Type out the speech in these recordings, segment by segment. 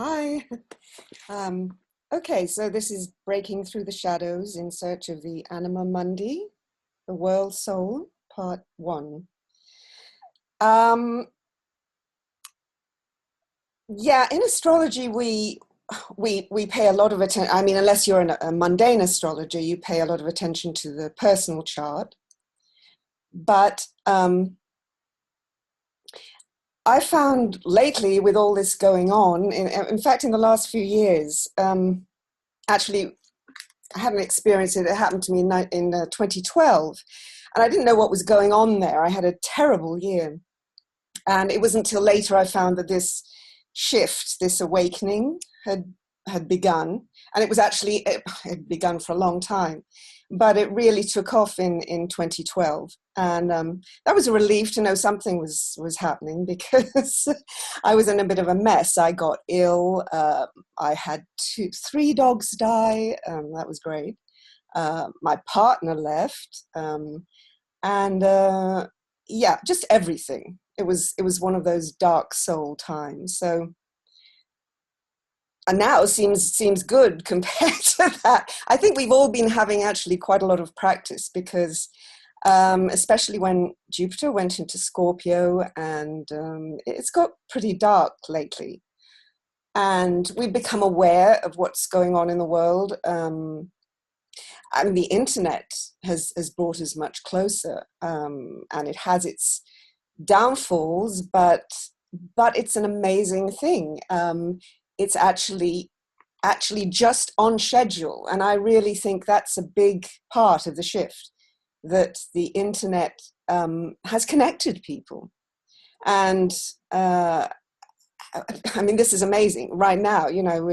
Hi. Um, okay, so this is Breaking Through the Shadows in Search of the Anima Mundi, the World Soul, Part 1. Yeah, in astrology, we pay a lot of attention. I mean, unless you're a mundane astrologer, you pay a lot of attention to the personal chart. But I found lately, with all this going on, in fact, in the last few years, actually, I haven't experienced it. It happened to me in 2012, and I didn't know what was going on there. I had a terrible year, and it wasn't until later I found that this shift, this awakening, had begun, and it had begun for a long time, but it really took off in 2012, and that was a relief to know something was happening because I was in a bit of a mess. I got ill. I had three dogs die. That was great. My partner left, and yeah, just everything. It was one of those dark soul times. So, and now seems good compared to that. I think we've all been having actually quite a lot of practice because, especially when Jupiter went into Scorpio, and it's got pretty dark lately, and we've become aware of what's going on in the world. I mean, the internet has brought us much closer, and it has its downfalls, but it's an amazing thing. It's actually just on schedule, and I really think that's a big part of the shift, that the internet has connected people. And I mean, this is amazing right now. You know,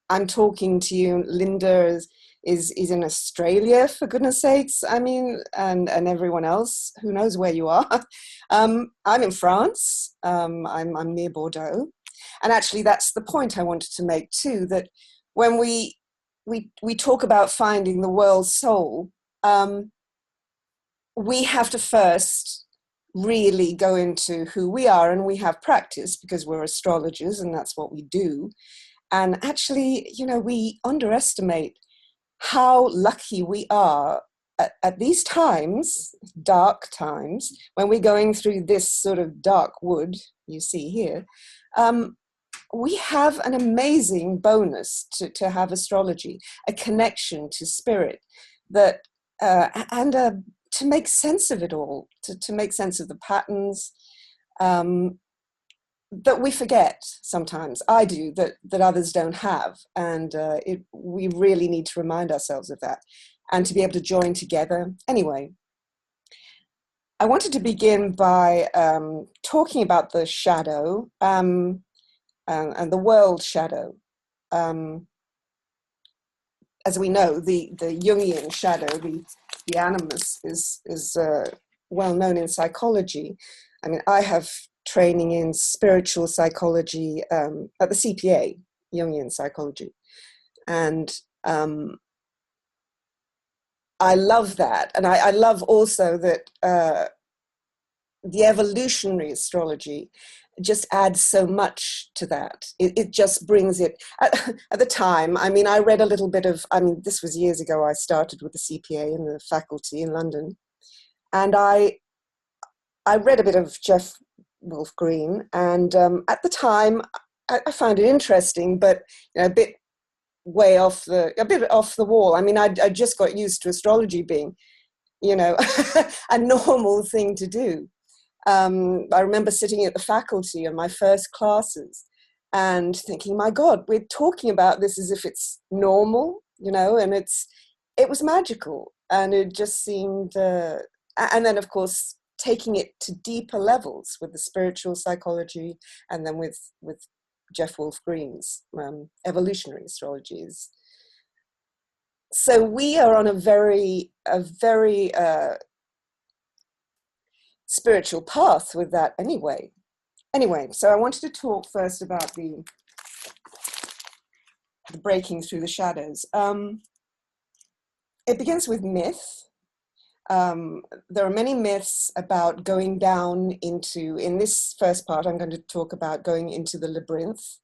I'm talking to you. Linda is in Australia, for goodness sakes. I mean, and everyone else, who knows where you are. I'm in France. I'm near Bordeaux, and actually, that's the point I wanted to make too. That when we talk about finding the world soul, we have to first really go into who we are, and we have practice because we're astrologers, and that's what we do. And actually, you know, we underestimate how lucky we are at these times, dark times, when we're going through this sort of dark wood you see here. We have an amazing bonus to have astrology, a connection to spirit, that and to make sense of it all, to make sense of the patterns. That we forget sometimes. I do, that others don't have, and we really need to remind ourselves of that, and to be able to join together. Anyway, I wanted to begin by talking about the shadow and the world shadow. As we know, the Jungian shadow, the animus, is well known in psychology. I mean, I have training in spiritual psychology at the CPA, Jungian psychology. And I love that. And I love also that the evolutionary astrology just adds so much to that. It just brings it, at the time, I mean, I read a little bit of, I mean, this was years ago, I started with the CPA in the faculty in London. And I read a bit of Jeff Wolf Green, and at the time I found it interesting, but you know, a bit off the wall. I mean, I just got used to astrology being, you know, a normal thing to do. I remember sitting at the faculty in my first classes and thinking, my God, we're talking about this as if it's normal, you know, and it was magical, and it just seemed, and then of course, taking it to deeper levels with the spiritual psychology, and then with Jeff Wolf Green's evolutionary astrologies. So we are on a very spiritual path with that anyway. Anyway, so I wanted to talk first about the breaking through the shadows. It begins with myth. There are many myths about going down into, in this first part, I'm going to talk about going into the labyrinth.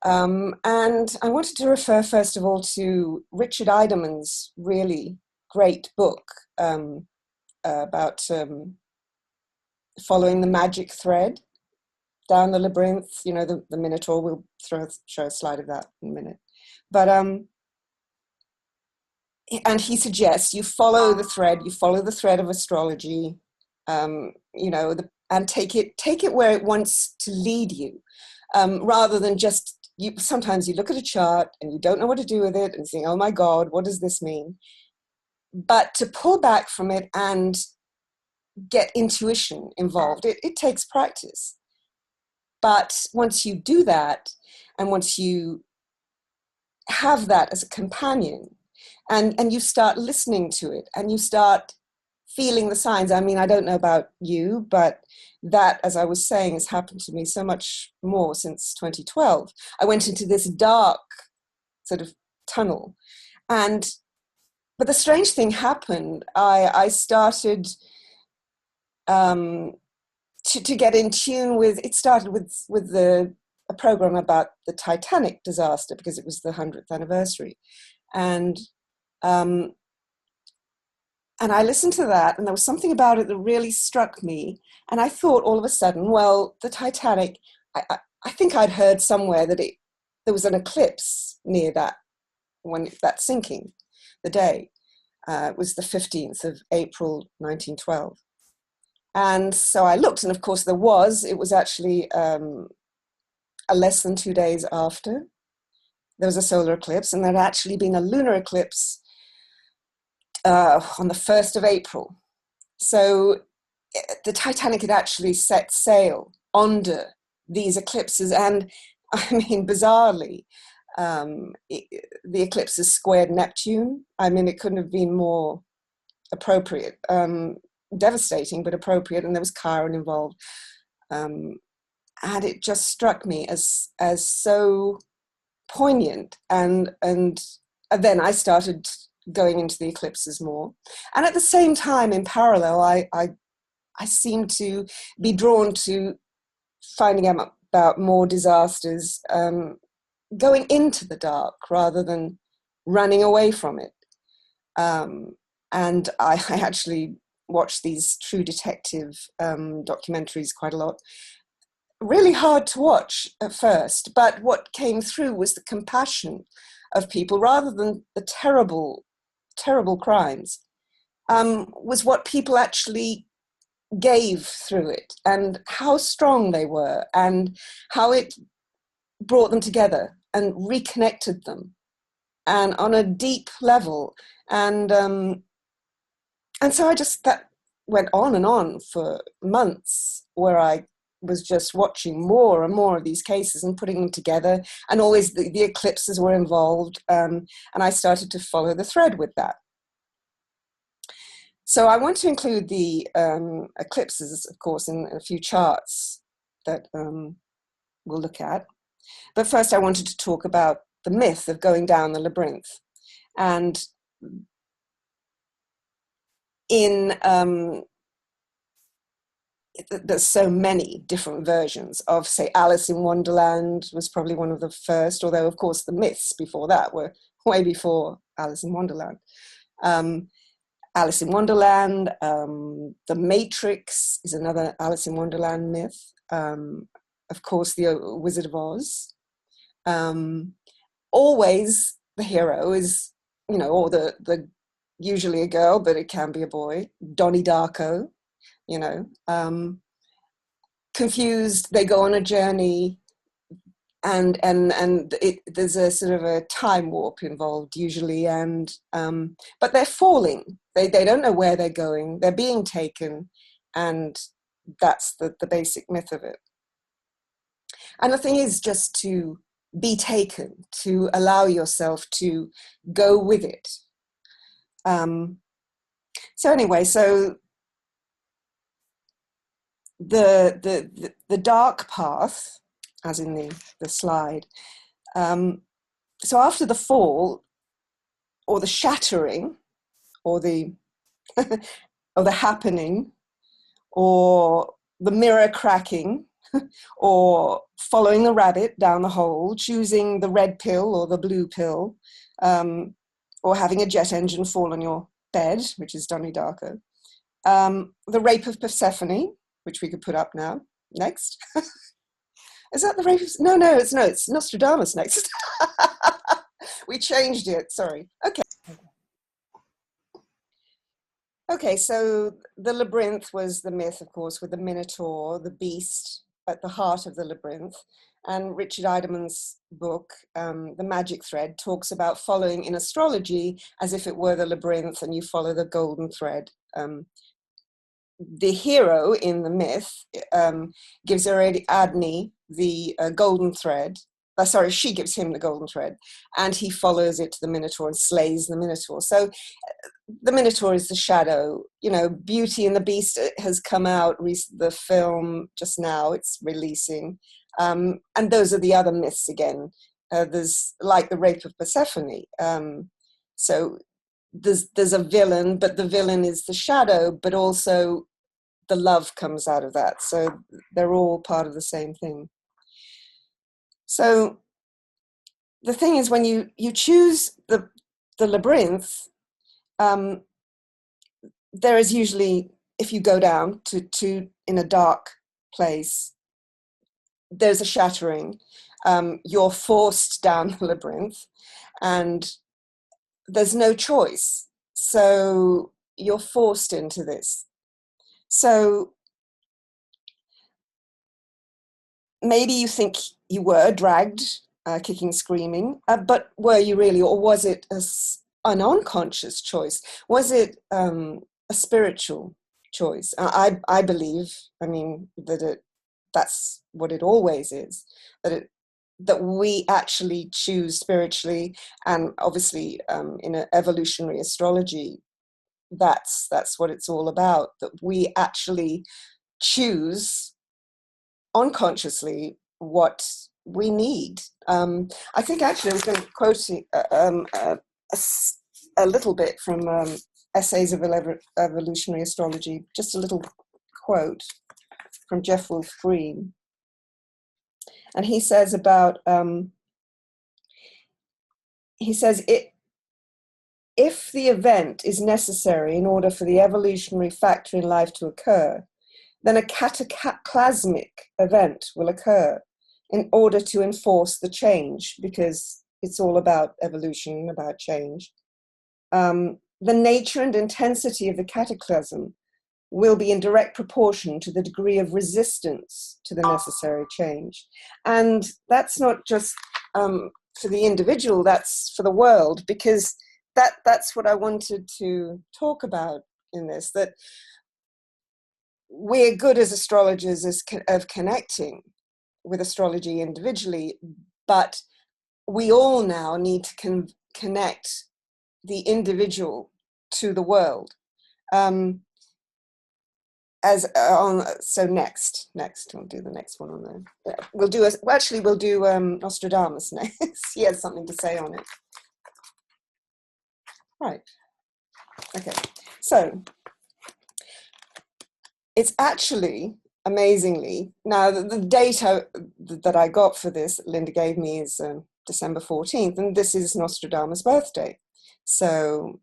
And I wanted to refer, first of all, to Richard Idemann's really great book about following the magic thread down the labyrinth. You know, the Minotaur. We'll show a slide of that in a minute. But and he suggests you follow the thread of astrology, you know, and take it where it wants to lead you, rather than just, sometimes you look at a chart and you don't know what to do with it and think, oh my God, what does this mean? But to pull back from it and get intuition involved, it takes practice. But once you do that, and once you have that as a companion, and you start listening to it, and you start feeling the signs. I mean, I don't know about you, but that, as I was saying, has happened to me so much more since 2012. I went into this dark sort of tunnel, but the strange thing happened. I started to get in tune with. It started with a program about the Titanic disaster, because it was the 100th anniversary, and I listened to that, and there was something about it that really struck me. And I thought all of a sudden, well, the Titanic, I think I'd heard somewhere that there was an eclipse near that, when that sinking, the day. It was the 15th of April, 1912. And so I looked, and of course it was actually a less than 2 days after. There was a solar eclipse, and there'd actually been a lunar eclipse on the 1st of April. So the Titanic had actually set sail under these eclipses. And I mean, bizarrely, the eclipses squared Neptune. I mean, it couldn't have been more appropriate. Devastating, but appropriate. And there was Chiron involved. And it just struck me as so poignant. And then I started going into the eclipses more. And at the same time, in parallel, I seem to be drawn to finding out about more disasters, going into the dark rather than running away from it. And I actually watched these True Detective documentaries quite a lot. Really hard to watch at first, but what came through was the compassion of people, rather than the terrible crimes, was what people actually gave through it, and how strong they were, and how it brought them together and reconnected them, and on a deep level. And so that went on and on for months, where I was just watching more and more of these cases and putting them together, and always the eclipses were involved, and I started to follow the thread with that. So I want to include the eclipses, of course, in a few charts that we'll look at. But first I wanted to talk about the myth of going down the labyrinth. And there's so many different versions of, say, Alice in Wonderland was probably one of the first, although, of course, the myths before that were way before Alice in Wonderland. Alice in Wonderland, The Matrix is another Alice in Wonderland myth. Of course, the Wizard of Oz. Always the hero is, or the usually a girl, but it can be a boy. Donnie Darko, confused. They go on a journey, and there's a sort of a time warp involved usually, but they're falling. They don't know where they're going. They're being taken, and that's the basic myth of it. And the thing is just to be taken, to allow yourself to go with it. So anyway, so the dark path, as in the slide. So after the fall, or the shattering, or the or the happening, or the mirror cracking, or following the rabbit down the hole, choosing the red pill or the blue pill, or having a jet engine fall on your bed, which is Donnie Darko. The Rape of Persephone, which we could put up now. Next. Is that the Rape of... No, it's Nostradamus next. We changed it, sorry. Okay, so the Labyrinth was the myth, of course, with the Minotaur, the beast at the heart of the labyrinth. And Richard Idemann's book, The Magic Thread, talks about following in astrology as if it were the labyrinth and you follow the golden thread. The hero in the myth gives Ariadne the golden thread. She gives him the golden thread, and he follows it to the Minotaur and slays the Minotaur. So the Minotaur is the shadow. You know, Beauty and the Beast has come out, the film just now, it's releasing. And those are the other myths again. There's like the Rape of Persephone. So there's a villain, but the villain is the shadow, but also the love comes out of that. So they're all part of the same thing. So the thing is, when you choose the labyrinth, there is usually, if you go down to in a dark place, there's a shattering. You're forced down the labyrinth, and there's no choice. So you're forced into this. So maybe you think you were dragged, kicking, screaming, but were you really, or was it an unconscious choice? Was it a spiritual choice? I believe, that that's what it always is, that we actually choose spiritually, and obviously in an evolutionary astrology, that's what it's all about, that we actually choose unconsciously what we need. I think actually I was going to quote a little bit from Essays of Evolutionary Astrology, just a little quote from Jeff Wolf Green. And he says about, if the event is necessary in order for the evolutionary factor in life to occur, then a cataclysmic event will occur in order to enforce the change, because it's all about evolution, about change. The nature and intensity of the cataclysm will be in direct proportion to the degree of resistance to the necessary change. And that's not just for the individual, that's for the world, because that's what I wanted to talk about in this, that we're good as astrologers of connecting with astrology individually, but we all now need to connect the individual to the world. So next we'll do the next one on there. We'll do Nostradamus next. He has something to say on it. Right. Okay. So it's actually, amazingly, now the data that I got for this, Linda gave me, is December 14th, and this is Nostradamus' birthday. So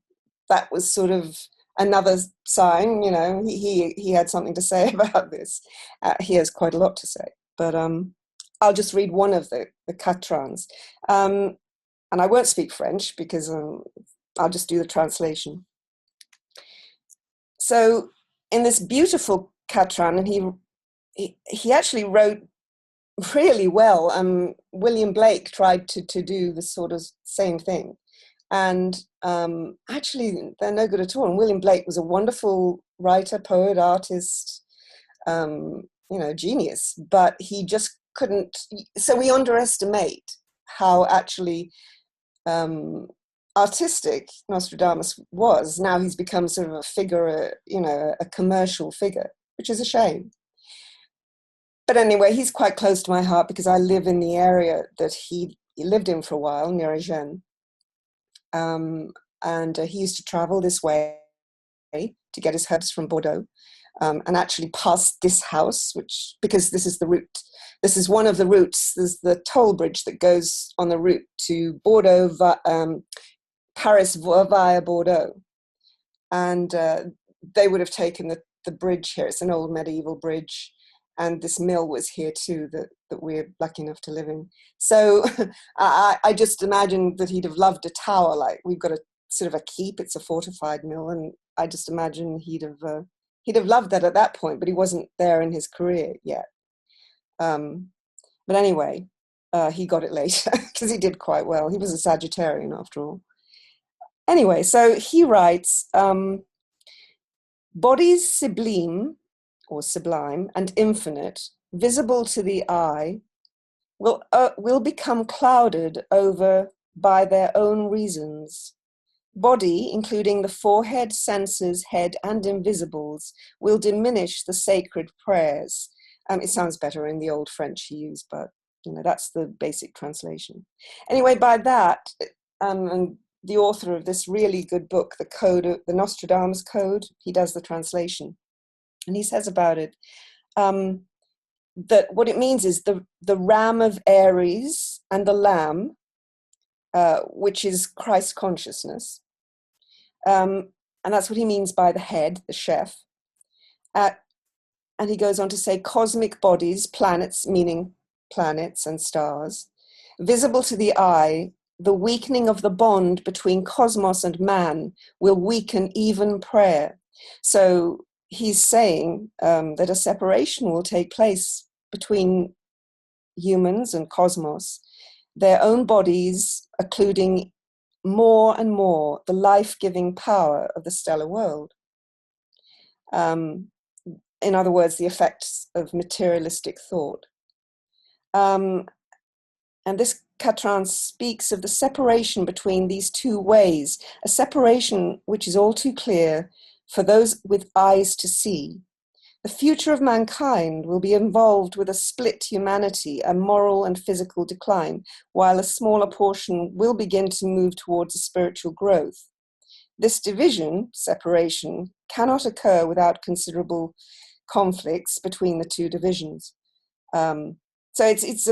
that was sort of another sign, he had something to say about this. He has quite a lot to say, but I'll just read one of the quatrains. And I won't speak French because I'll just do the translation. So in this beautiful quatrain, and he actually wrote really well. William Blake tried to do the sort of same thing. And actually, they're no good at all. And William Blake was a wonderful writer, poet, artist, genius. But he just couldn't. So we underestimate how actually artistic Nostradamus was. Now he's become sort of a figure, a commercial figure, which is a shame. But anyway, he's quite close to my heart because I live in the area that he lived in for a while, near Agen. And he used to travel this way to get his herbs from Bordeaux. and actually past this house, which, because this is the route, this is one of the routes, there's the toll bridge that goes on the route to Bordeaux, Paris via Bordeaux. And they would have taken the bridge here. It's an old medieval bridge. And this mill was here too, that we're lucky enough to live in. So I just imagined that he'd have loved a tower. Like, we've got a sort of a keep, it's a fortified mill. And I just imagine he'd have loved that at that point, but he wasn't there in his career yet. But anyway, he got it later because he did quite well. He was a Sagittarian after all. Anyway, so he writes, bodies sublime or sublime and infinite, visible to the eye, will become clouded over by their own reasons. Body, including the forehead, senses, head, and invisibles, will diminish the sacred prayers. It sounds better in the old French he used, but that's the basic translation. Anyway, by that, and the author of this really good book, the Nostradamus Code, he does the translation. And he says about it, that what it means is the ram of Aries and the lamb, which is Christ consciousness. And that's what he means by the head, the chef. And he goes on to say, cosmic bodies, planets, meaning planets and stars, visible to the eye, the weakening of the bond between cosmos and man will weaken even prayer. So he's saying that a separation will take place between humans and cosmos, their own bodies occluding more and more the life-giving power of the stellar world. In other words, the effects of materialistic thought. And this Catran speaks of the separation between these two ways, a separation which is all too clear for those with eyes to see. The future of mankind will be involved with a split humanity, a moral and physical decline, while a smaller portion will begin to move towards a spiritual growth. This division, separation, cannot occur without considerable conflicts between the two divisions. So it's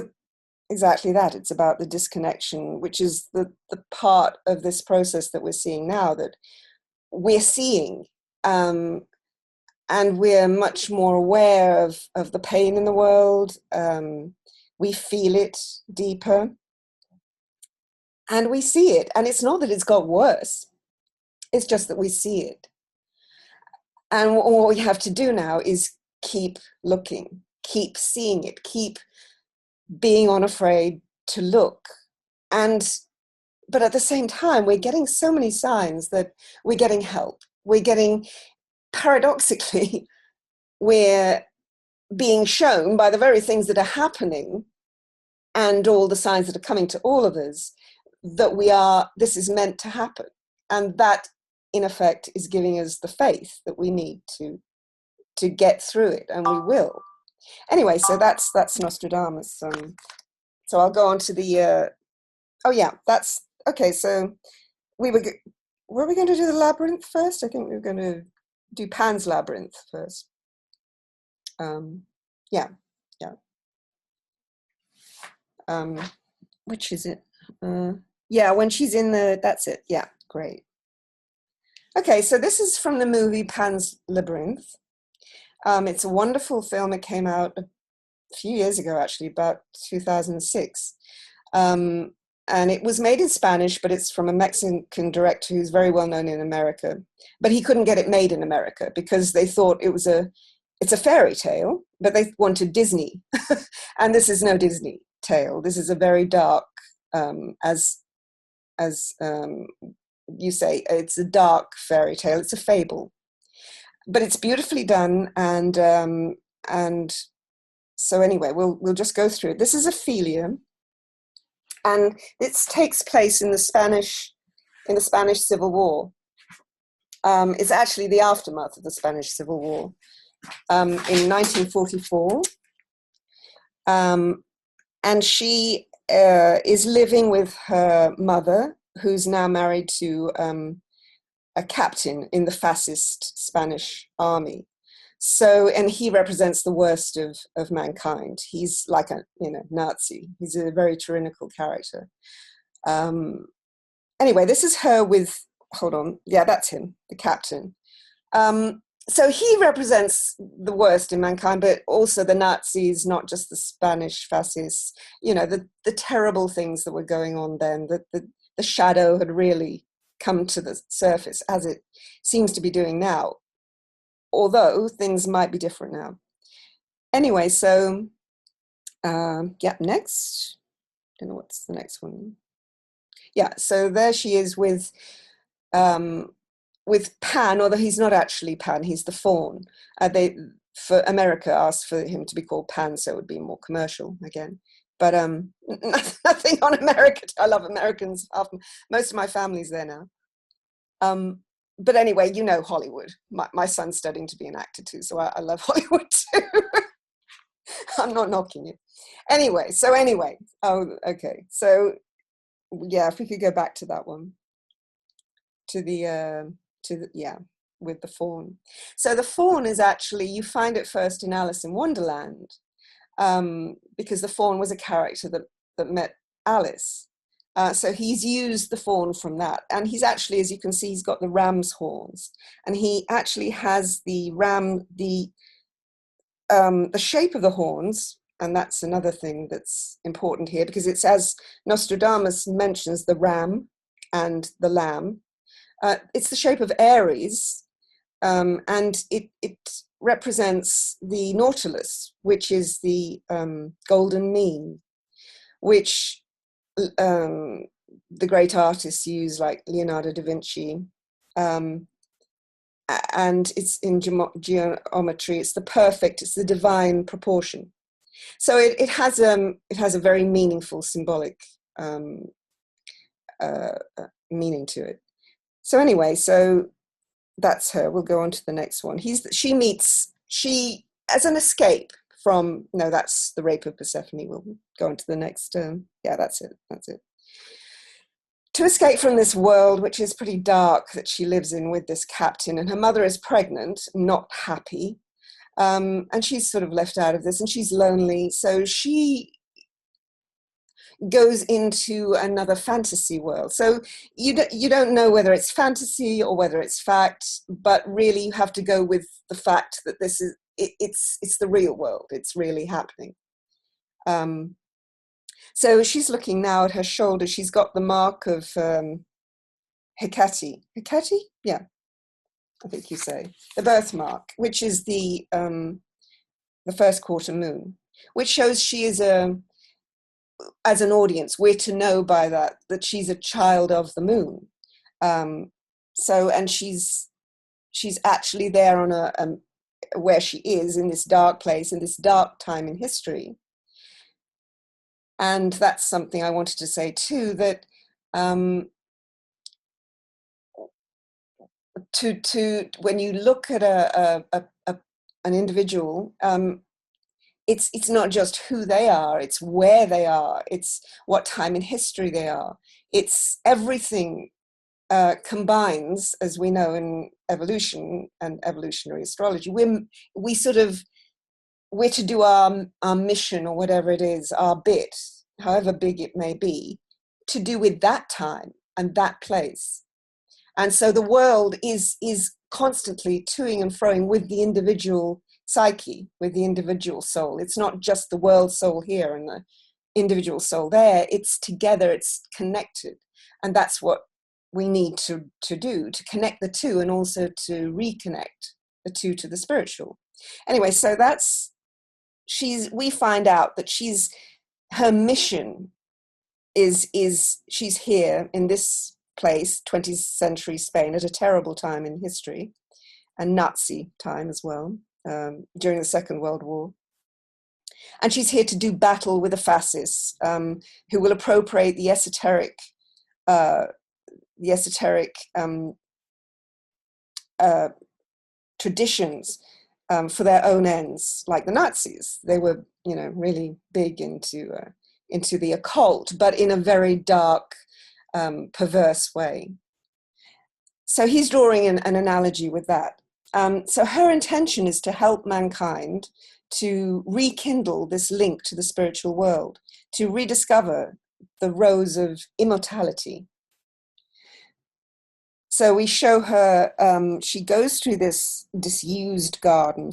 exactly that. It's about the disconnection, which is the part of this process that we're seeing now, that we're seeing, and we're much more aware of the pain in the world. We feel it deeper, and we see it. And it's not that it's got worse. It's just that we see it. And what we have to do now is keep looking, keep seeing it, keep being unafraid to look. But at the same time, we're getting so many signs that we're getting help. We're getting, paradoxically, we're being shown by the very things that are happening and all the signs that are coming to all of us that this is meant to happen. And that, in effect, is giving us the faith that we need to get through it, and we will. Anyway, so that's Nostradamus. So I'll go on to the, that's, okay, so were we going to do the Labyrinth first? I think we were going to do Pan's Labyrinth first. Which is it? When she's in that's it. Yeah, great. Okay, so this is from the movie Pan's Labyrinth. It's a wonderful film. It came out a few years ago, actually, about 2006. And it was made in Spanish, but it's from a Mexican director who's very well known in America. But he couldn't get it made in America because they thought it's a fairy tale, but they wanted Disney. And this is no Disney tale. This is a very dark, as you say, it's a dark fairy tale. It's a fable, but it's beautifully done. And so anyway, we'll just go through it. This is Ophelia, and it takes place in the Spanish Civil War. It's actually the aftermath of the Spanish Civil War in 1944. And she is living with her mother, who's now married to a captain in the fascist Spanish army. So, and he represents the worst of mankind. He's like a, Nazi. He's a very tyrannical character. Anyway, this is her with, hold on. Yeah, that's him, the captain. So he represents the worst in mankind, but also the Nazis, not just the Spanish fascists, the terrible things that were going on then, that the shadow had really come to the surface, as it seems to be doing now, although things might be different now. Anyway, so, next. Don't know what's the next one. Yeah, so there she is with Pan, although he's not actually Pan, he's the faun. They, for America, asked for him to be called Pan, so it would be more commercial again. But nothing on America. I love Americans. Most of my family's there now. But anyway, Hollywood. My son's studying to be an actor too, so I love Hollywood too. I'm not knocking it. Anyway. Oh, okay. So, yeah, if we could go back to that one. With the faun. So the faun is actually, you find it first in Alice in Wonderland, because the faun was a character that met Alice. So he's used the faun from that. And he's actually, as you can see, he's got the ram's horns. And he actually has the shape of the horns. And that's another thing that's important here, because it's, as Nostradamus mentions, the ram and the lamb. It's the shape of Aries, and it represents the Nautilus, which is the golden mean, which the great artists use, like Leonardo da Vinci, and it's in geometry. It's the divine proportion. So it has a very meaningful symbolic meaning to it. So anyway, so that's her. We'll go on to the next one. She as an escape from, no, that's the rape of Persephone. We'll go on to the next. That's it. To escape from this world, which is pretty dark, that she lives in with this captain, and her mother is pregnant, not happy. And she's sort of left out of this, and she's lonely. So she goes into another fantasy world. So you don't know whether it's fantasy or whether it's fact, but really you have to go with the fact that this is it's the real world. It's really happening. So she's looking now at her shoulder. She's got the mark of Hecate. Hecate? Yeah, I think you say the birthmark, which is the first quarter moon, which shows she is as an audience, we're to know by that she's a child of the moon. And she's actually there on where she is in this dark place, in this dark time in history. And that's something I wanted to say too, that when you look at an individual, it's not just who they are, it's where they are, it's what time in history they are. It's everything combines, as we know in evolution and evolutionary astrology. We're to do our mission, or whatever it is, our bit, however big it may be, to do with that time and that place. And so the world is constantly toing and froing with the individual psyche, with the individual soul. It's not just the world soul here and the individual soul there. It's together, it's connected. And that's what we need to do, to connect the two, and also to reconnect the two to the spiritual. Anyway, so we find out that her mission is she's here in this place, 20th century Spain, at a terrible time in history, and Nazi time as well, during the Second World War. And she's here to do battle with the fascists, who will appropriate the esoteric traditions for their own ends, like the Nazis. They were, really big into the occult, but in a very dark, perverse way. So he's drawing an analogy with that. So her intention is to help mankind to rekindle this link to the spiritual world, to rediscover the rose of immortality. So we show her, she goes through this disused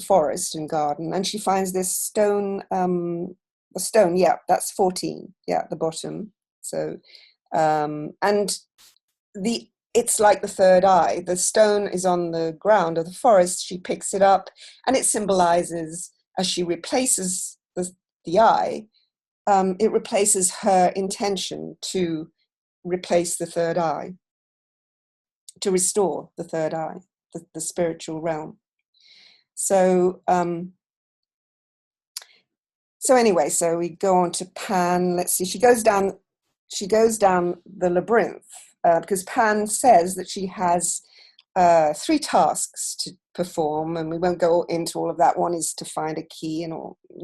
forest and garden, and she finds this stone, a stone, yeah, that's 14, yeah, at the bottom. So, and it's like the third eye. The stone is on the ground of the forest. She picks it up, and it symbolizes, as she replaces the eye, it replaces her intention to replace the third eye, to restore the third eye, the spiritual realm. So, anyway, so we go on to Pan. Let's see. She goes down the labyrinth because Pan says that she has 3 tasks to perform, and we won't go into all of that. One is to find a key, and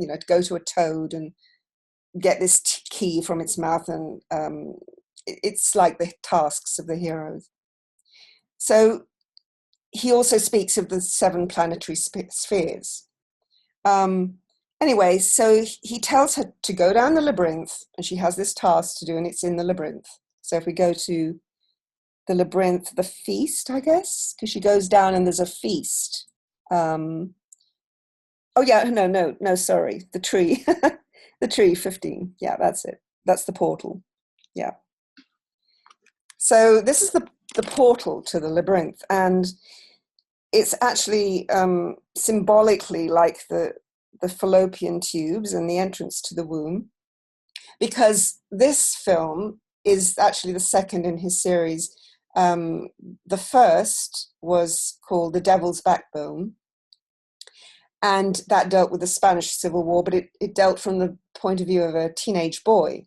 to go to a toad and get this key from its mouth, and it's like the tasks of the heroes. So he also speaks of the 7 planetary spheres. Anyway, so he tells her to go down the labyrinth, and she has this task to do, and it's in the labyrinth. So if we go to the labyrinth, the feast, I guess, because she goes down and there's a feast. Oh yeah, no, sorry, the tree, the tree, 15. Yeah, that's it. That's the portal. Yeah. So this is the portal to the labyrinth, and it's actually symbolically like the fallopian tubes and the entrance to the womb, because this film is actually the second in his series. The first was called The Devil's Backbone, and that dealt with the Spanish Civil War, but it dealt from the point of view of a teenage boy.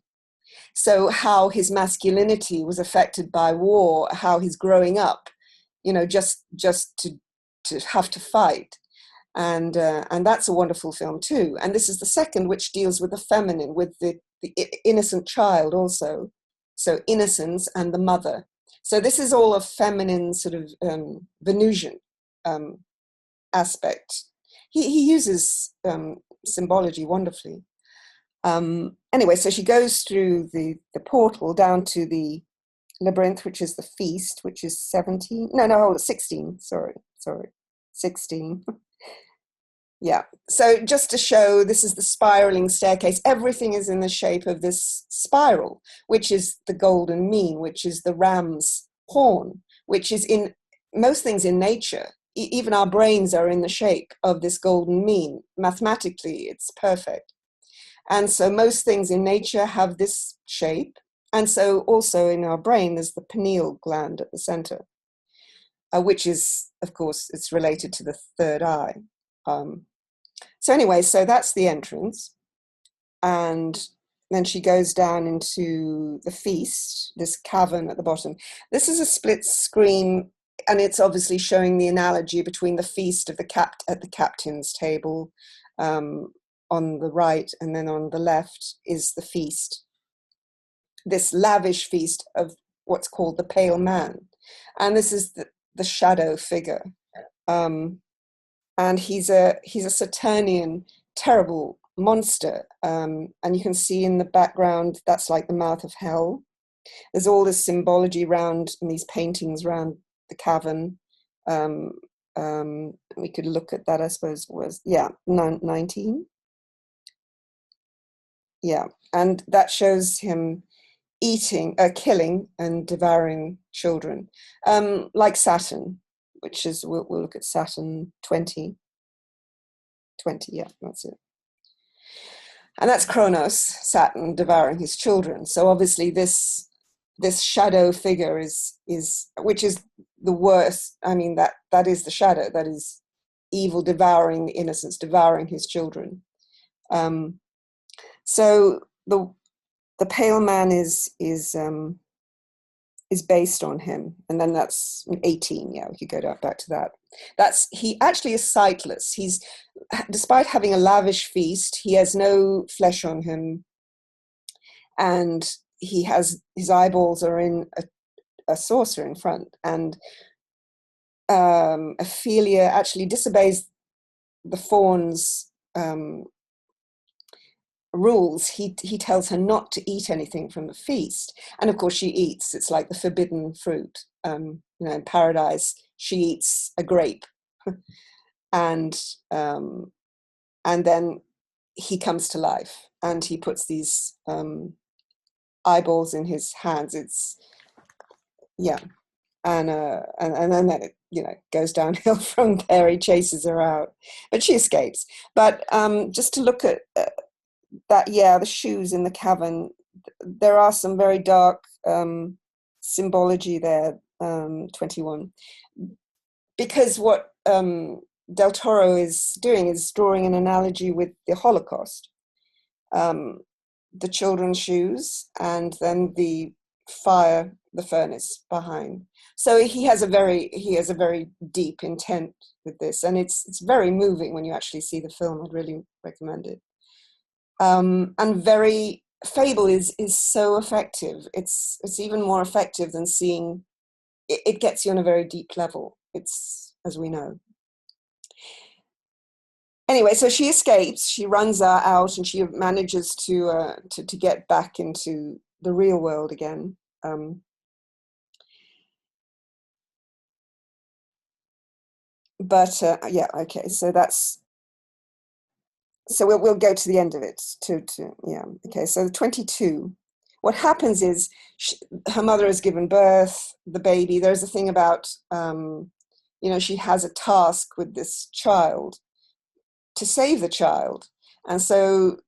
So how his masculinity was affected by war, how he's growing up, just to have to fight. And that's a wonderful film too. And this is the second, which deals with the feminine, with the innocent child also. So innocence and the mother. So this is all a feminine sort of Venusian aspect. He uses symbology wonderfully. Anyway, so she goes through the portal down to the labyrinth, which is the feast, which is 17. No, 16. Sorry, 16. Yeah. So just to show, this is the spiraling staircase. Everything is in the shape of this spiral, which is the golden mean, which is the ram's horn, which is in most things in nature. Even our brains are in the shape of this golden mean. Mathematically, it's perfect. And so most things in nature have this shape. And so also in our brain, there's the pineal gland at the center, which is, of course, it's related to the third eye. So anyway, so that's the entrance. And then she goes down into the feast, this cavern at the bottom. This is a split screen, and it's obviously showing the analogy between the feast of at the captain's table on the right, and then on the left is the feast, this lavish feast of what's called the Pale Man. And this is the shadow figure. And he's a Saturnian, terrible monster. And you can see in the background, that's like the mouth of hell. There's all this symbology around, and these paintings around the cavern. We could look at that, I suppose, 19. Yeah, and that shows him killing and devouring children, like Saturn, which is, we'll look at Saturn 20, yeah, that's it. And that's Kronos, Saturn devouring his children. So obviously this shadow figure is which is the worst. I mean, that is the shadow, that is evil devouring the innocents, devouring his children. So the Pale Man is based on him, and then that's 18. Yeah, we could go back to that. He actually is sightless. Despite having a lavish feast, he has no flesh on him, and his eyeballs are in a saucer in front, and Ophelia actually disobeys the fawn's rules. He tells her not to eat anything from the feast, and of course she eats. It's like the forbidden fruit. In paradise, she eats a grape, and then he comes to life, and he puts these eyeballs in his hands. It's and then it goes downhill from there. He chases her out, but she escapes. But just to look at that, the shoes in the cavern, there are some very dark symbology there. 21, because what Del Toro is doing is drawing an analogy with the Holocaust, the children's shoes, and then the furnace behind. So he has a very deep intent with this, and it's very moving when you actually see the film. I'd really recommend it. And very fable is so effective. It's even more effective than seeing. It gets you on a very deep level. It's, as we know. Anyway, so she escapes. She runs out, and she manages to get back into the real world again. Okay. So we'll go to the end of it. Okay. So the 22. What happens is her mother has given birth. The baby. There's a thing about she has a task with this child to save the child, and so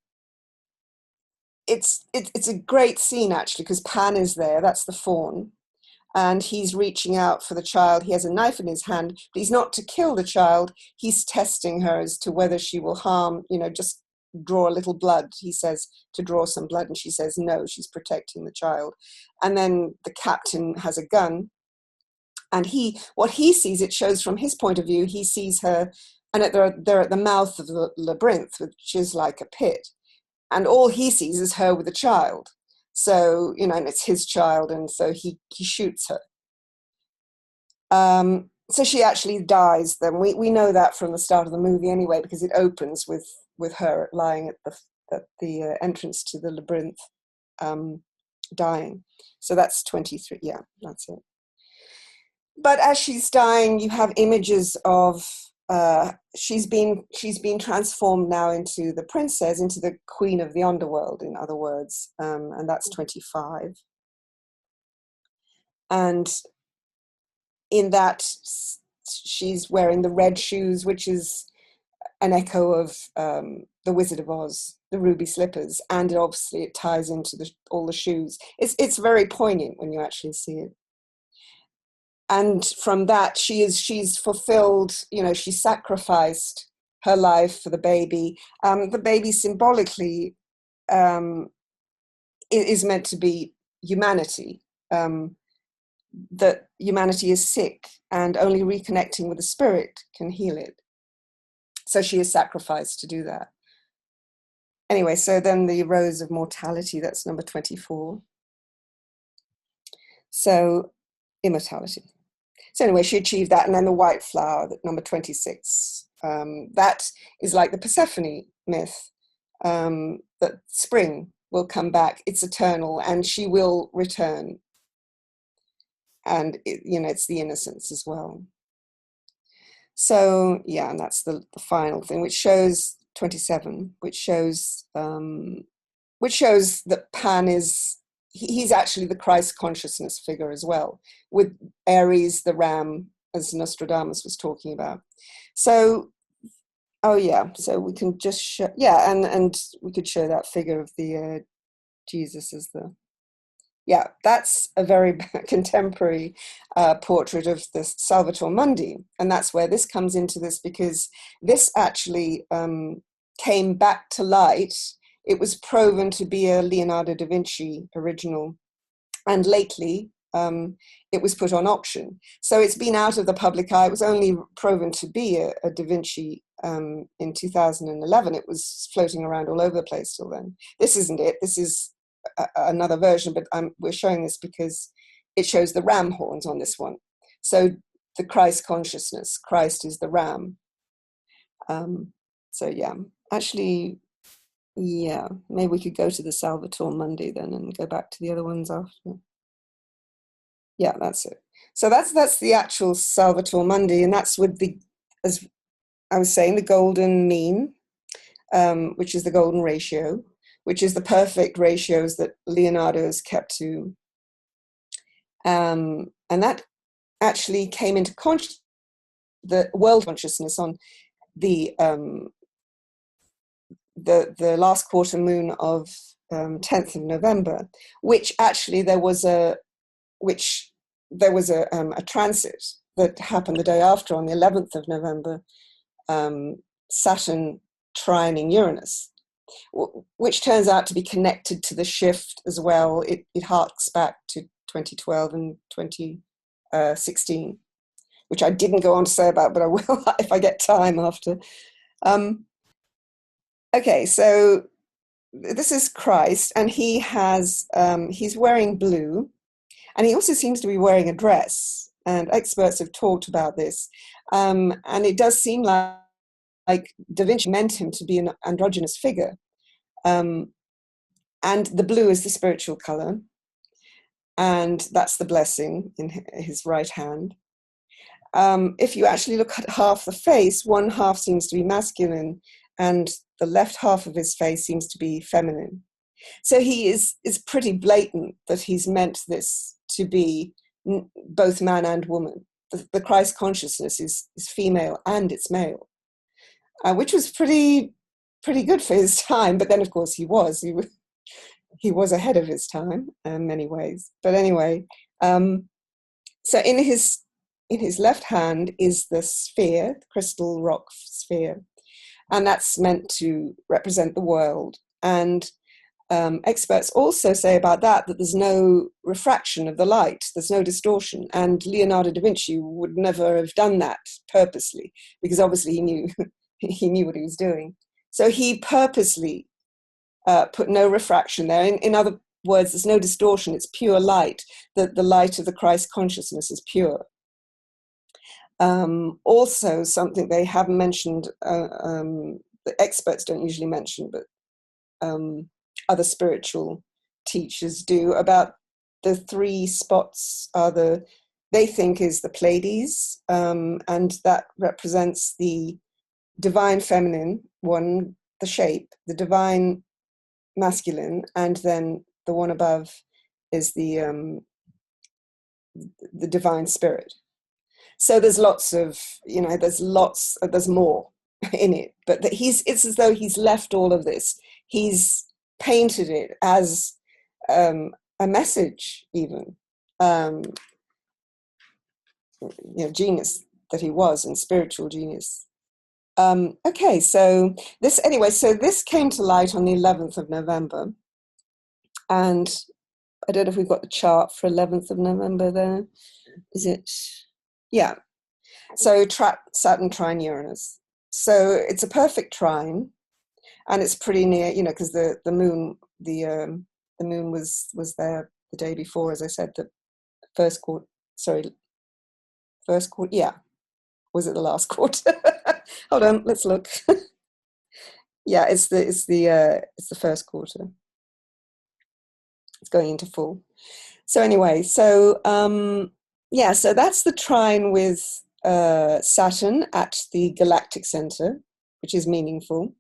it's a great scene actually, because Pan is there. That's the fawn. And he's reaching out for the child. He has a knife in his hand, but he's not to kill the child. He's testing her as to whether she will harm, just draw a little blood. He says to draw some blood, and she says no, she's protecting the child. And then the captain has a gun, and what he sees, it shows from his point of view, he sees her, and they're at the mouth of the labyrinth, which is like a pit. And all he sees is her with a child. So, and it's his child, and so he shoots her. So she actually dies then. We know that from the start of the movie anyway, because it opens with her lying at the entrance to the labyrinth, dying. So that's 23. Yeah, that's it. But as she's dying, you have images of she's been transformed now into the princess, into the queen of the underworld, in other words, and that's 25. And in that, she's wearing the red shoes, which is an echo of the Wizard of Oz, the ruby slippers, and obviously it ties into all the shoes. It's very poignant when you actually see it. And from that, she's fulfilled, she sacrificed her life for the baby. The baby symbolically is meant to be humanity, that humanity is sick and only reconnecting with the spirit can heal it. So she is sacrificed to do that. Anyway, so then the Rose of Mortality, that's number 24. So immortality. So anyway, she achieved that. And then the White Flower, number 26. That is like the Persephone myth, that spring will come back. It's eternal, and she will return. And, it's the innocence as well. So, and that's the final thing, which shows 27, which shows that Pan is, he's actually the Christ consciousness figure as well, with Aries, the ram, as Nostradamus was talking about. So, so we can just show, and we could show that figure of the Jesus as the, that's a very contemporary portrait of the Salvator Mundi. And that's where this comes into this, because this actually came back to light. It was proven to be a Leonardo da Vinci original. And lately, it was put on auction. So it's been out of the public eye. It was only proven to be a da Vinci in 2011. It was floating around all over the place till then. This isn't it. This is another version, but we're showing this because it shows the ram horns on this one. So the Christ consciousness. Christ is the ram. So yeah, actually, yeah, maybe we could go to the Salvator Mundi then and go back to the other ones after. Yeah, that's it. So that's the actual Salvator Mundi, and that's with the, as I was saying, the golden mean, which is the golden ratio, which is the perfect ratios that Leonardo has kept to. And that actually came into the world consciousness on the last quarter moon of 10th of November, which actually there was a transit that happened the day after on the 11th of November, Saturn trining Uranus, which turns out to be connected to the shift as well. It harks back to 2012 and 2016, which I didn't go on to say about, but I will if I get time after. Okay, so this is Christ, and he has he's wearing blue, and he also seems to be wearing a dress, and experts have talked about this, and it does seem like Da Vinci meant him to be an androgynous figure, and the blue is the spiritual color, and that's the blessing in his right hand. If you actually look at half the face, one half seems to be masculine, and the left half of his face seems to be feminine. So he is pretty blatant that he's meant this to be both man and woman. The Christ consciousness is female and it's male, which was pretty good for his time. But then, of course, he was ahead of his time in many ways. But anyway, so in his left hand is the sphere, the crystal rock sphere, and that's meant to represent the world. And experts also say about that there's no refraction of the light, there's no distortion, and Leonardo da Vinci would never have done that purposely, because obviously he knew what he was doing. So he purposely put no refraction there. In other words, there's no distortion, it's pure light. The light of the Christ consciousness is pure. Also, something they haven't mentioned, the experts don't usually mention, but other spiritual teachers do, about the three spots they think is the Pleiades, and that represents the divine feminine one, the shape, the divine masculine, and then the one above is the divine spirit. So there's lots of, there's more in it, but it's as though he's left all of this. He's painted it as a message, even, genius that he was, and spiritual genius. Okay, so this came to light on the 11th of November, and I don't know if we've got the chart for 11th of November there. Is it? Yeah. So Saturn trine Uranus. So it's a perfect trine, and it's pretty near, because the moon was there the day before, as I said, the first quarter. Yeah. Was it the last quarter? Hold on, let's look. Yeah, it's the first quarter. It's going into full. So anyway, so so that's the trine with Saturn at the galactic center, which is meaningful.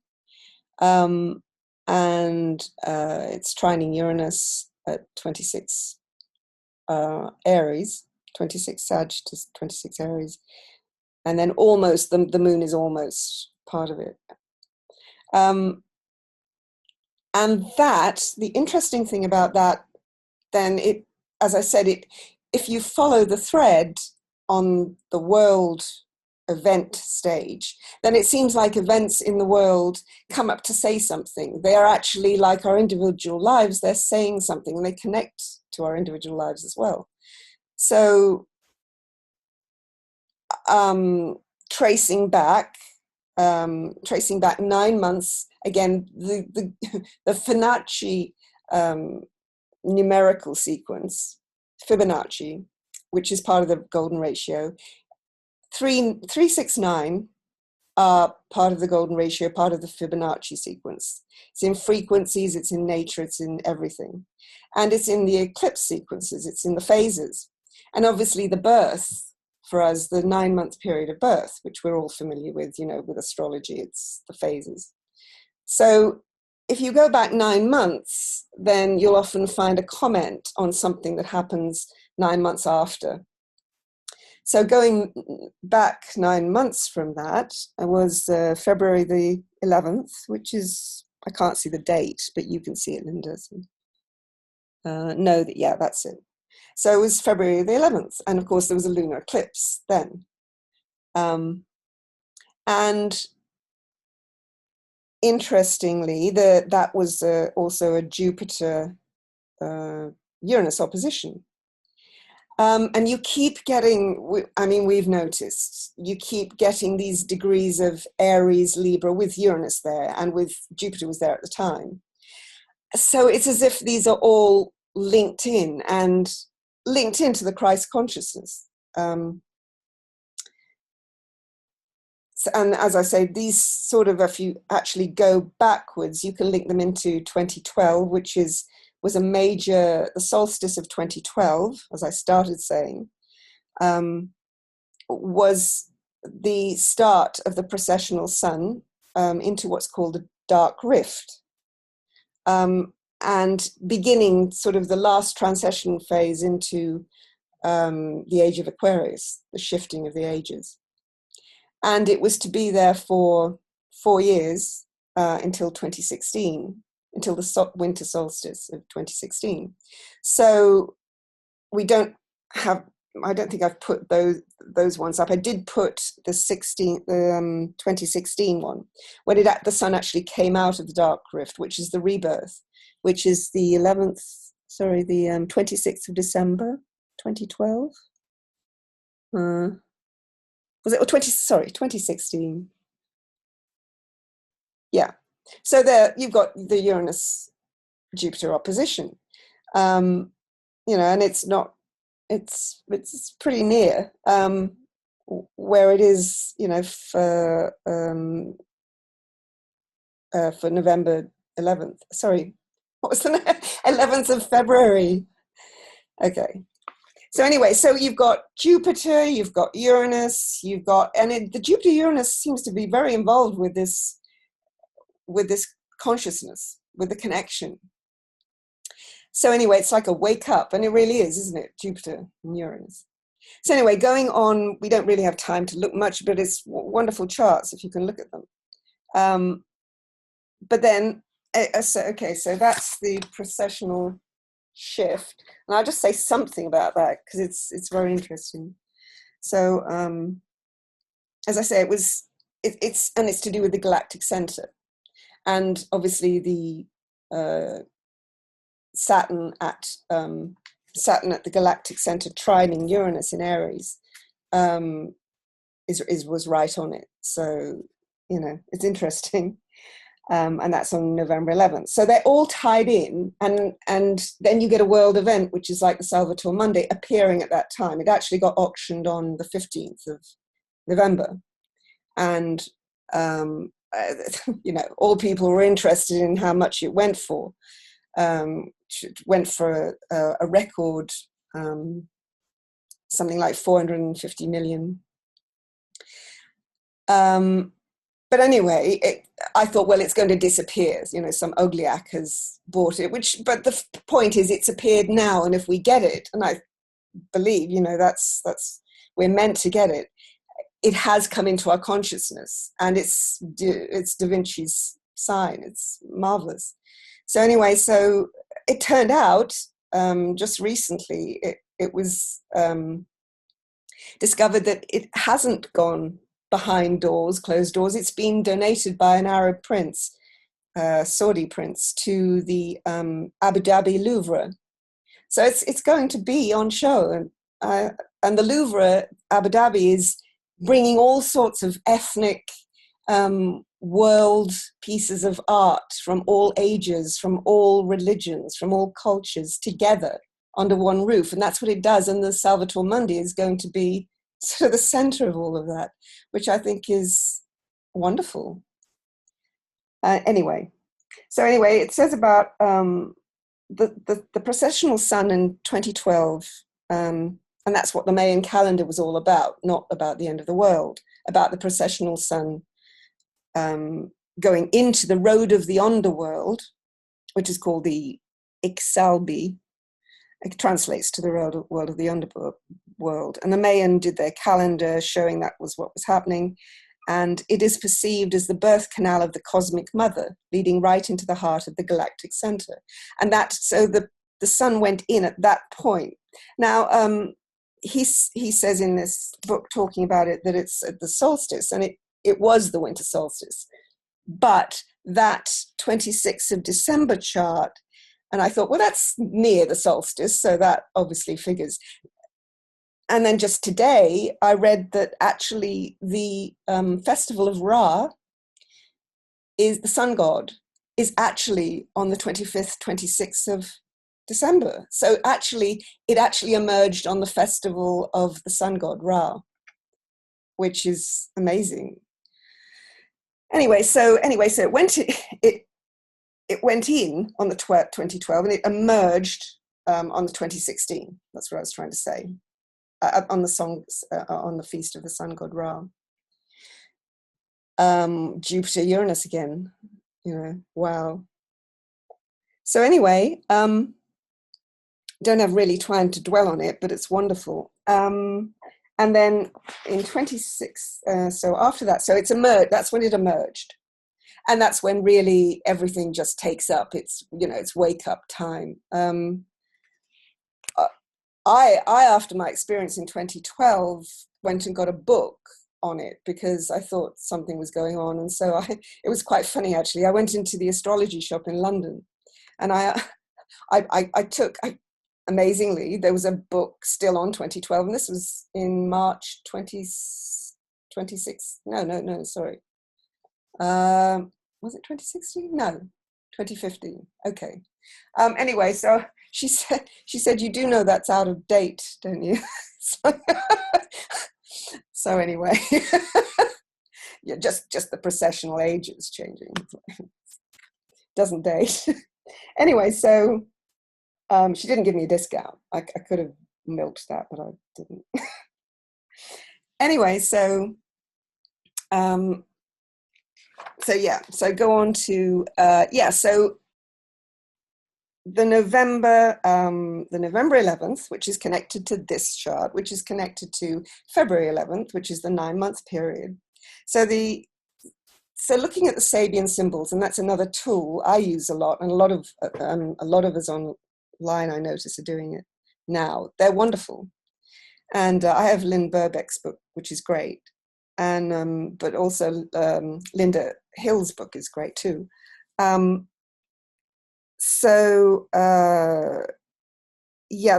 And it's trining Uranus at 26 Aries, 26 Sag to 26 Aries. And then almost, the moon is almost part of it. And the interesting thing about that, then as I said, if you follow the thread on the world event stage, then it seems like events in the world come up to say something. They are actually like our individual lives, they're saying something, and they connect to our individual lives as well. So tracing back 9 months, again, the Fibonacci numerical sequence, Fibonacci, which is part of the golden ratio, 369 are part of the golden ratio, part of the Fibonacci sequence. It's in frequencies, it's in nature, it's in everything. And it's in the eclipse sequences, it's in the phases. And obviously the birth, for us, the 9-month period of birth, which we're all familiar with, you know, with astrology, it's the phases. So if you go back 9 months, then you'll often find a comment on something that happens 9 months after. So going back 9 months from that, was February the 11th, which is, I can't see the date, but you can see it, Linda. So, yeah, that's it. So it was February the 11th. And of course, there was a lunar eclipse then. And interestingly, that was also a Jupiter-Uranus opposition. And you keep getting, I mean, we've noticed, you keep getting these degrees of Aries, Libra with Uranus there, and with Jupiter was there at the time. So it's as if these are all linked in and linked into the Christ consciousness. And as I say, these sort of, if you actually go backwards, you can link them into 2012, which was a major, the solstice of 2012, as I started saying, was the start of the precessional sun into what's called the dark rift, and beginning sort of the last transition phase into the age of Aquarius, the shifting of the ages. And it was to be there for 4 years until 2016, until the winter solstice of 2016. So we don't have, I don't think I've put those ones up. I did put the 2016 one, when the sun actually came out of the dark rift, which is the rebirth, which is the 26th of December, 2012. Was it 2016? Yeah. So there you've got the Uranus-Jupiter opposition, you know, and it's pretty near where it is, you know, for November 11th. Sorry, what was the 11th of February? Okay. So anyway, so you've got Jupiter, you've got Uranus, the Jupiter-Uranus seems to be very involved with this consciousness, with the connection. So anyway, it's like a wake up, and it really is, isn't it? Jupiter and Uranus. So anyway, going on, we don't really have time to look much, but it's wonderful charts if you can look at them. But then, so that's the precessional shift, and I'll just say something about that because it's very interesting. So as I say, it's to do with the galactic center, and obviously the Saturn at the galactic center trining Uranus in Aries was right on it. So you know, it's interesting. And that's on November 11th. So they're all tied in, and then you get a world event, which is like the Salvator Mundi, appearing at that time. It actually got auctioned on the 15th of November. And, you know, all people were interested in how much it went for. It went for a record, something like 450 million. But anyway, I thought, well, it's going to disappear. You know, some Ogliak has bought it, but the point is it's appeared now. And if we get it, and I believe, you know, that's we're meant to get it, it has come into our consciousness, and it's Da Vinci's sign. It's marvelous. So anyway, so it turned out just recently, it was discovered that it hasn't gone behind doors, closed doors. It's been donated by an Arab prince, Saudi prince, to the Abu Dhabi Louvre. So it's going to be on show. And the Louvre, Abu Dhabi, is bringing all sorts of ethnic world pieces of art from all ages, from all religions, from all cultures together under one roof. And that's what it does. And the Salvator Mundi is going to be sort of the center of all of that, which I think is wonderful. Anyway, it says about the precessional sun in 2012, and that's what the Mayan calendar was all about, not about the end of the world, about the precessional sun going into the road of the underworld, which is called the Ixalbi. It translates to the world of the underworld. And the Mayan did their calendar showing that was what was happening. And it is perceived as the birth canal of the cosmic mother, leading right into the heart of the galactic center. And so the sun went in at that point. Now, he says in this book, talking about it, that it's at the solstice, and it was the winter solstice. But that 26th of December chart, and I thought, well, that's near the solstice, so that obviously figures. And then just today, I read that actually the festival of Ra, is the sun god, is actually on the 25th, 26th of December. So actually, it actually emerged on the festival of the sun god, Ra, which is amazing. Anyway, so it went in on the 2012, and it emerged on the 2016. That's what I was trying to say. On the feast of the sun god Ra. Jupiter, Uranus again, wow. So anyway, don't have really time to dwell on it, but it's wonderful. And then in 26, so after that, so it's emerged, that's when it emerged. And that's when really everything just takes up. It's, it's wake up time. I, after my experience in 2012, went and got a book on it because I thought something was going on. And so it was quite funny, actually. I went into the Astrology shop in London, and I took, amazingly, there was a book still on 2012, and this was in March 2026. No, sorry. Was it 2016? No, 2015. Okay. Anyway, so she said, you do know that's out of date, don't you? So anyway, yeah, just the precessional age is changing. Doesn't date. Anyway, so she didn't give me a discount. I could have milked that, but I didn't. Anyway, so go on to so the November 11th, which is connected to this chart, which is connected to February 11th, which is the 9-month period. So looking at the Sabian symbols, and that's another tool I use a lot, and a lot of us online, I notice, are doing it now. They're wonderful, and I have Lynn Burbeck's book, which is great, and but also Linda Hill's book is great too.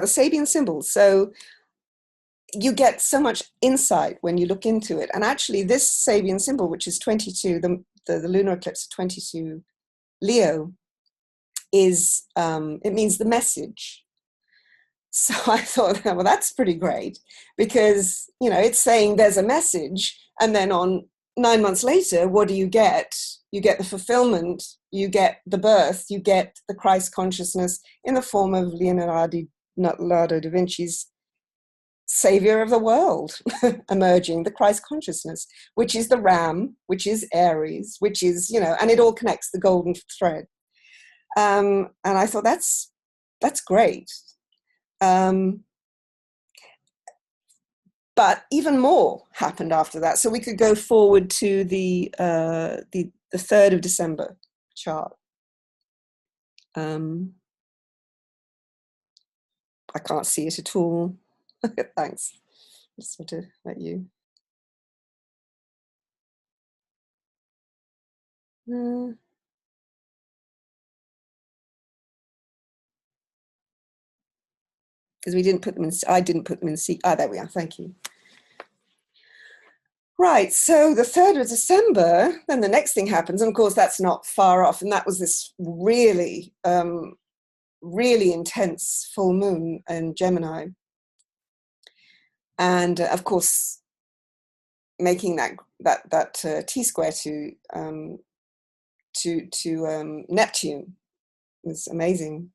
The Sabian symbols. So you get so much insight when you look into it. And actually this Sabian symbol, which is 22, the lunar eclipse of 22 Leo, is, it means the message. So I thought, well, that's pretty great, because, it's saying there's a message, and then on 9 months later, what do you get? You get the fulfillment, you get the birth, you get the Christ consciousness in the form of Leonardo da Vinci's savior of the world emerging, the Christ consciousness, which is the ram, which is Aries, which is, and it all connects, the golden thread. And I thought that's great. But even more happened after that. So we could go forward to the 3rd of December chart. I can't see it at all. Thanks. Just sort of let you. Because we didn't put them in, I didn't put them in C. There we are, thank you. Right, so the 3rd of December, then the next thing happens, and of course that's not far off, and that was this really, really intense full moon in Gemini. and of course, making that T-square to Neptune was amazing.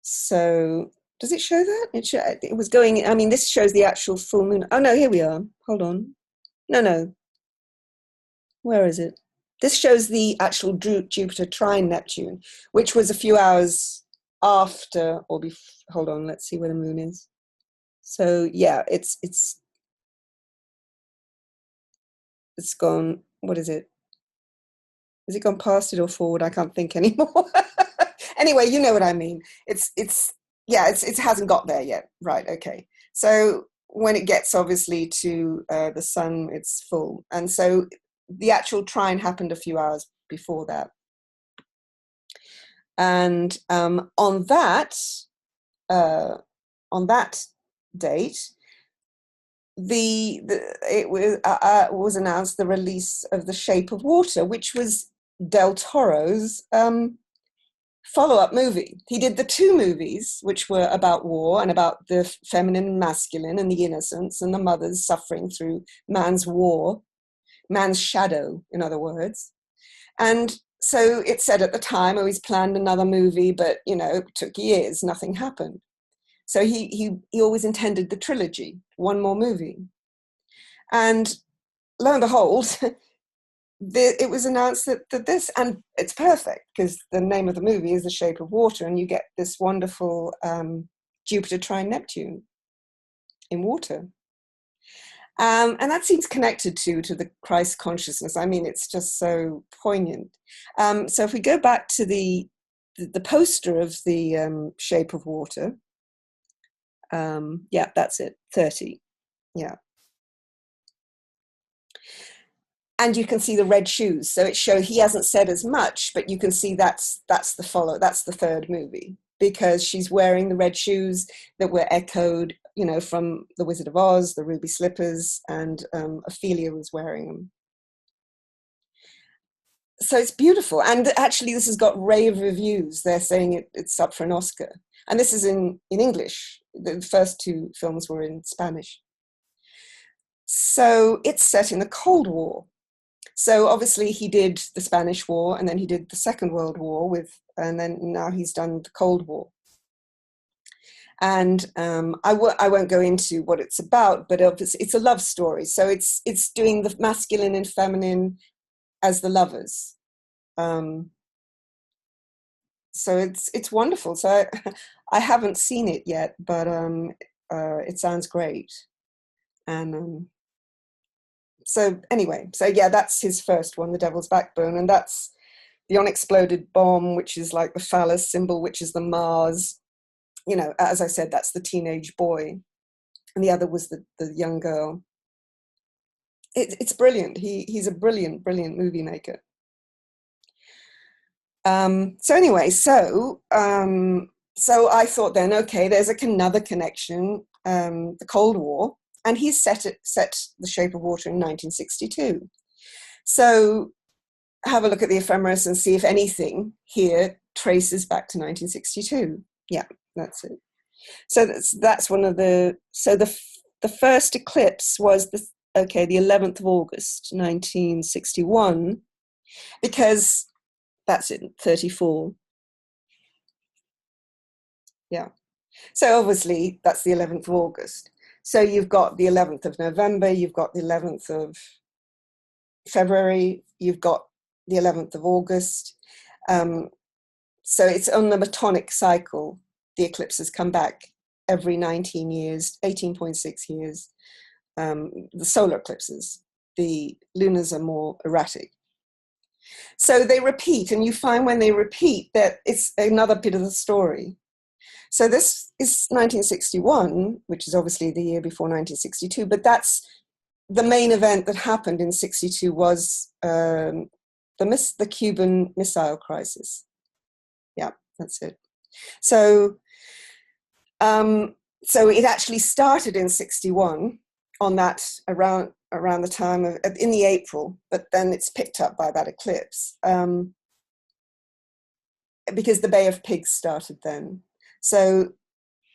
So does it show that? It was going, I mean, this shows the actual full moon. Oh no, here we are. Hold on. No. Where is it? This shows the actual Jupiter trine Neptune, which was a few hours after, or before. Hold on, let's see where the moon is. So yeah, it's gone. What is it? Has it gone past it or forward? I can't think anymore. Anyway, you know what I mean. It hasn't got there yet. Right. Okay. So when it gets obviously to the sun, it's full, and so the actual trine happened a few hours before that. And on that date, it was announced the release of The Shape of Water, which was Del Toro's follow-up movie. He did the two movies, which were about war and about the feminine and masculine and the innocence and the mothers suffering through man's war, man's shadow, in other words. And so it said at the time, he's planned another movie, but, it took years, nothing happened. So he always intended the trilogy, one more movie. And lo and behold, it was announced that this, and it's perfect because the name of the movie is The Shape of Water, and you get this wonderful Jupiter trine Neptune in water. And that seems connected to the Christ consciousness. I mean, it's just so poignant. So if we go back to the poster of the Shape of Water, yeah, that's it, 30, yeah. And you can see the red shoes. So it shows he hasn't said as much, but you can see that's the third movie, because she's wearing the red shoes that were echoed, from The Wizard of Oz, the ruby slippers, and Ophelia was wearing them. So it's beautiful. And actually this has got rave reviews. They're saying it's up for an Oscar. And this is in English. The first two films were in Spanish. So it's set in the Cold War. So obviously he did the Spanish War, and then he did the Second World War and then now he's done the Cold War. And I won't go into what it's about, but it's a love story. So it's doing the masculine and feminine as the lovers. So it's wonderful. So I haven't seen it yet, but it sounds great. And so anyway, so yeah, that's his first one, The Devil's Backbone, and that's the unexploded bomb, which is like the phallus symbol, which is the Mars. As I said, that's the teenage boy, and the other was the young girl. It's brilliant. He's a brilliant movie maker. So anyway, so I thought then, okay, there's another connection, the Cold War, and he's set The Shape of Water in 1962. So have a look at the ephemeris and see if anything here traces back to 1962. Yeah, that's it. So that's one of the. So the first eclipse was the 11th of August, 1961, because that's it, 34. Yeah. So obviously that's the 11th of August. So you've got the 11th of November, you've got the 11th of February, you've got the 11th of August. So it's on the Metonic cycle. The eclipses come back every 19 years, 18.6 years. The solar eclipses, the lunars are more erratic. So they repeat, and you find when they repeat that it's another bit of the story. So this is 1961, which is obviously the year before 1962, but that's the main event that happened in 62 was the Cuban Missile Crisis. Yeah, that's it. So it actually started in 61 on that around the time of in the April, but then it's picked up by that eclipse because the Bay of Pigs started then. So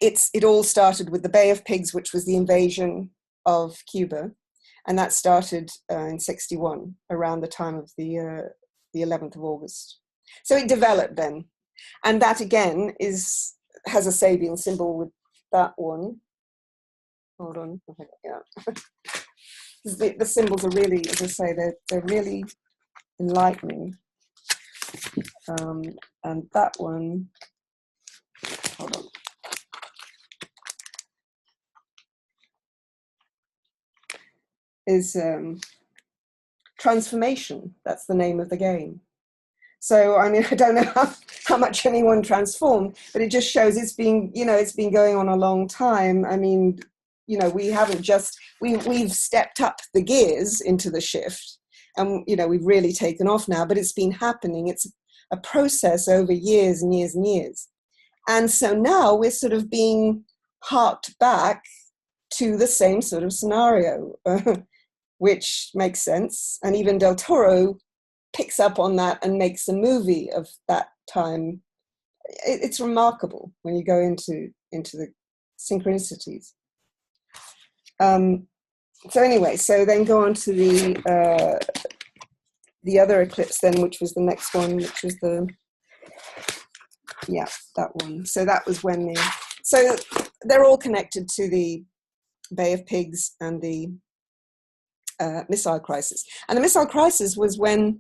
it all started with the Bay of Pigs, which was the invasion of Cuba, and that started in 61, around the time of the 11th of August. So it developed then, and that again has a Sabian symbol with that one. Hold on, yeah. The symbols are really, as I say, they're really enlightening. And that one, hold on. Is transformation. That's the name of the game. So, I mean, I don't know how much anyone transformed, but it just shows it's been going on a long time. I mean, we haven't just, we've stepped up the gears into the shift, and, we've really taken off now, but it's been happening. It's a process over years and years and years. And so now we're sort of being harked back to the same sort of scenario, which makes sense. And even Del Toro picks up on that and makes a movie of that time. It's remarkable when you go into the synchronicities. So anyway, so then go on to the other eclipse then, which was the next one, which was that one. So that was when so they're all connected to the Bay of Pigs and the missile crisis. And the missile crisis was when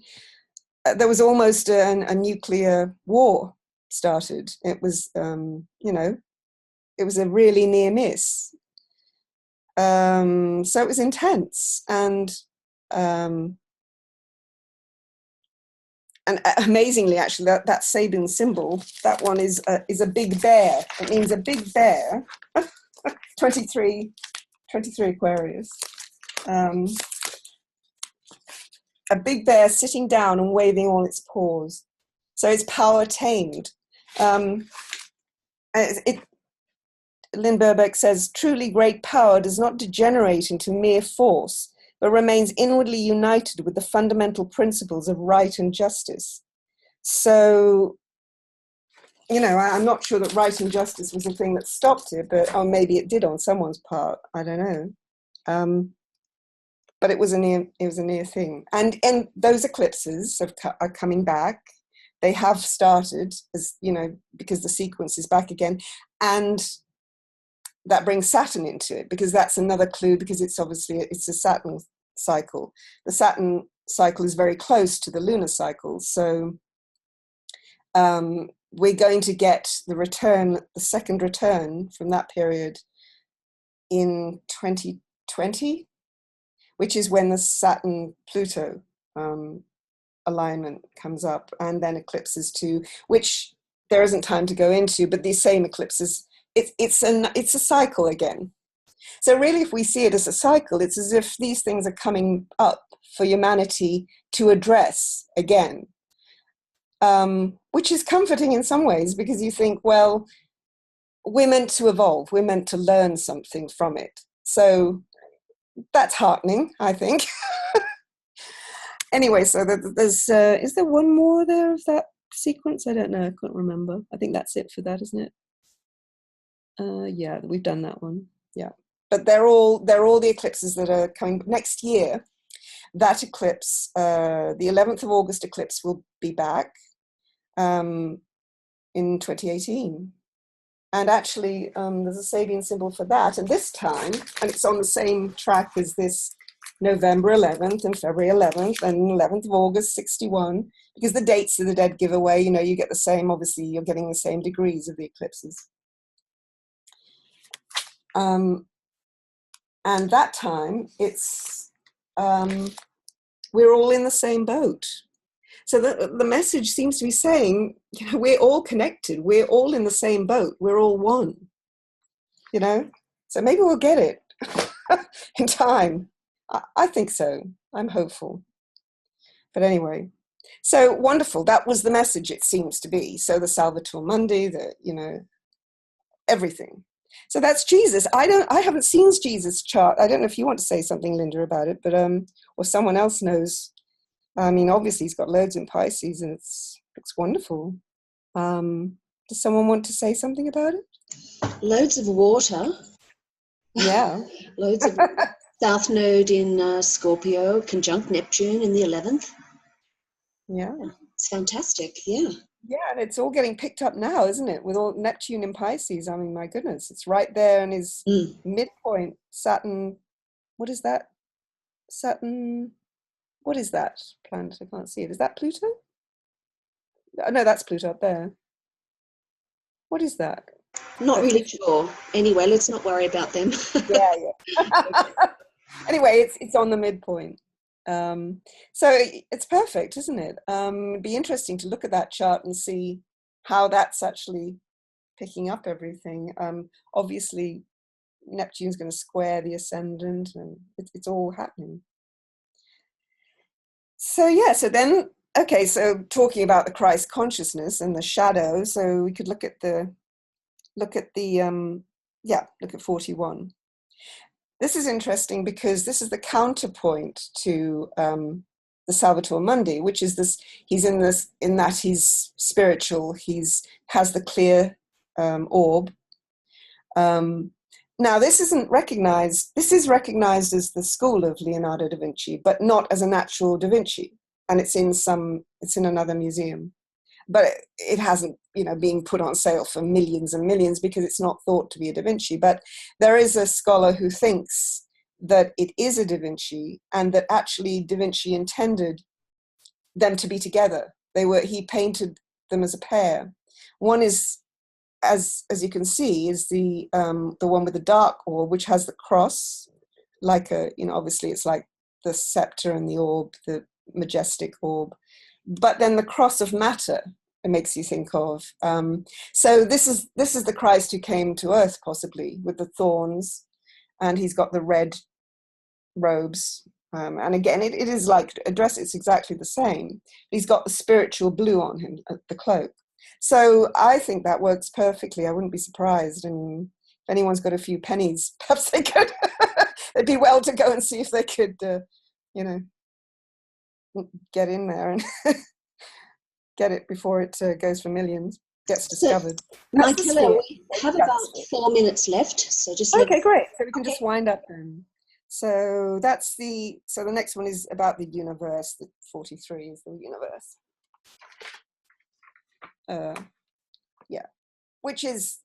there was almost a nuclear war started. It was, it was a really near miss. So it was intense, and amazingly, actually, that Sabian symbol, that one is a big bear. It means a big bear. 23 Aquarius. A big bear sitting down and waving all its paws. So it's power tamed. Lynn Burbeck says, truly great power does not degenerate into mere force, but remains inwardly united with the fundamental principles of right and justice. So, I'm not sure that right and justice was the thing that stopped it, or maybe it did on someone's part. I don't know. But it was a near thing. And those eclipses are coming back. They have started, as because the sequence is back again. And that brings Saturn into it, because that's another clue, because it's a Saturn cycle. The Saturn cycle is very close to the lunar cycle. So we're going to get the second return from that period in 2020, which is when the Saturn-Pluto alignment comes up, and then eclipses too, which there isn't time to go into, but these same eclipses, it's a cycle again. So really, if we see it as a cycle, it's as if these things are coming up for humanity to address again, which is comforting in some ways, because you think, well, we're meant to evolve, we're meant to learn something from it. So that's heartening, I think. Anyway, so there's is there one more there of that sequence? I don't know, I can't remember. I think that's it for that, isn't it? Yeah, we've done that one. Yeah, but they're all the eclipses that are coming next year. That eclipse, the 11th of August eclipse, will be back in 2018. And actually, there's a Sabian symbol for that. And this time, and it's on the same track as this November 11th and February 11th and 11th of August 61, because the dates of the dead giveaway, you get the same, obviously, you're getting the same degrees of the eclipses. And that time, it's, we're all in the same boat. So the message seems to be saying, we're all connected. We're all in the same boat. We're all one, So maybe we'll get it in time. I think so. I'm hopeful. But anyway, so wonderful. That was the message, it seems to be. So the Salvator Mundi, everything. So that's Jesus. I haven't seen Jesus' chart. I don't know if you want to say something, Linda, about it, but or someone else knows. I mean, obviously he's got loads in Pisces, and it's wonderful. Does someone want to say something about it? Loads of water. Yeah. Loads of South Node in Scorpio, conjunct Neptune in the 11th. Yeah. It's fantastic, yeah. Yeah, and it's all getting picked up now, isn't it? With all Neptune in Pisces. I mean, my goodness, it's right there in his midpoint. Saturn, what is that? Saturn, what is that planet? I can't see it. Is that Pluto? No, that's Pluto up there. What is that? Not really sure. Anyway, let's not worry about them. Yeah. Anyway, it's on the midpoint. So it's perfect, isn't it? It'd be interesting to look at that chart and see how that's actually picking up everything. Obviously, Neptune's going to square the ascendant, and it's all happening. So yeah, so then, okay, so talking about the Christ consciousness and the shadow, so we could look at 41. This is interesting because this is the counterpoint to the Salvator Mundi, which is this. He's in that he's spiritual. Has the clear orb. Now, this isn't recognized. This is recognized as the school of Leonardo da Vinci, but not as an actual da Vinci, and it's in another museum. But it hasn't, being put on sale for millions and millions because it's not thought to be a Da Vinci. But there is a scholar who thinks that it is a Da Vinci, and that actually Da Vinci intended them to be together. He painted them as a pair. One is, as you can see, is the one with the dark orb, which has the cross, like obviously it's like the scepter and the orb, the majestic orb. But then the cross of matter, it makes you think of. So this is the Christ who came to earth, possibly, with the thorns, and he's got the red robes. And again, it is like a dress, it's exactly the same. He's got the spiritual blue on him, the cloak. So I think that works perfectly. I wouldn't be surprised. And if anyone's got a few pennies, perhaps they could, it'd be well to go and see if they could, get in there and get it before it goes for millions, gets discovered. So, Michaela, we have about 4 minutes left, so just okay, great. So we can just wind up then. So the next one is about the universe. The 43 is the universe. Which is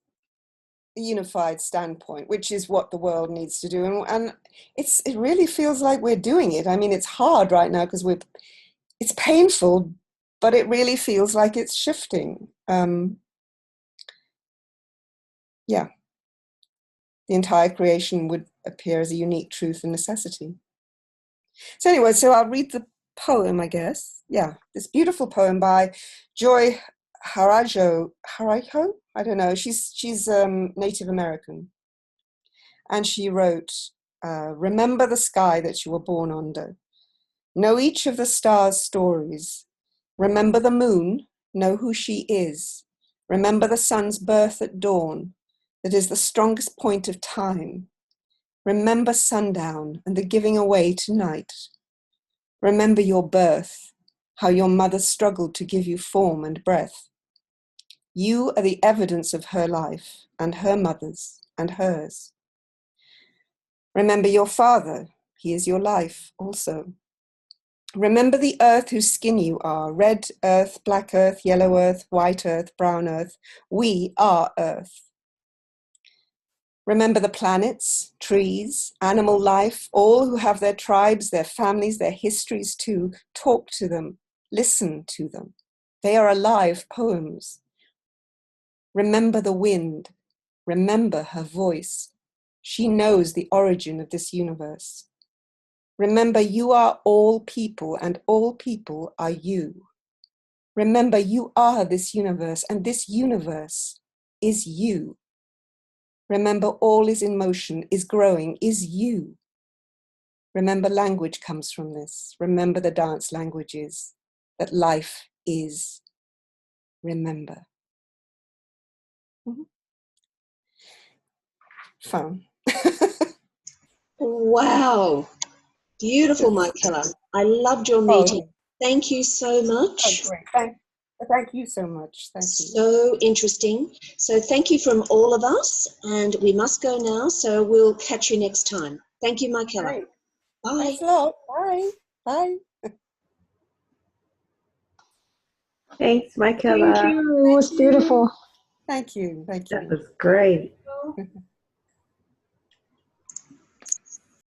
a unified standpoint, which is what the world needs to do, and it really feels like we're doing it. I mean, it's hard right now because it's painful, but it really feels like it's shifting. The entire creation would appear as a unique truth and necessity. So anyway, so I'll read the poem, I guess. Yeah, this beautiful poem by Joy Harajo. I don't know. She's Native American, and she wrote, "Remember the sky that you were born under. Know each of the stars' stories. Remember the moon. Know who she is. Remember the sun's birth at dawn. That is the strongest point of time. Remember sundown and the giving away to night. Remember your birth, how your mother struggled to give you form and breath. You are the evidence of her life and her mother's and hers. Remember your father, he is your life also. Remember the earth whose skin you are, red earth, black earth, yellow earth, white earth, brown earth. We are earth. Remember the planets, trees, animal life, all who have their tribes, their families, their histories too. Talk to them, listen to them. They are alive poems. Remember the wind, remember her voice. She knows the origin of this universe. Remember you are all people and all people are you. Remember you are this universe and this universe is you. Remember all is in motion, is growing, is you. Remember language comes from this. Remember the dance languages, that life is. Remember. Mm-hmm. Fun. Wow. Beautiful, Michaela. I loved your meeting. Thank you so much. Oh, great. Thank you so much. Thank you. So interesting. So thank you from all of us, and we must go now, so we'll catch you next time. Thank you, Michaela. Great. Bye. Thanks a lot. Bye. Bye. Thanks, Michaela. Thank you. It was beautiful. Thank you. Thank you. That was great.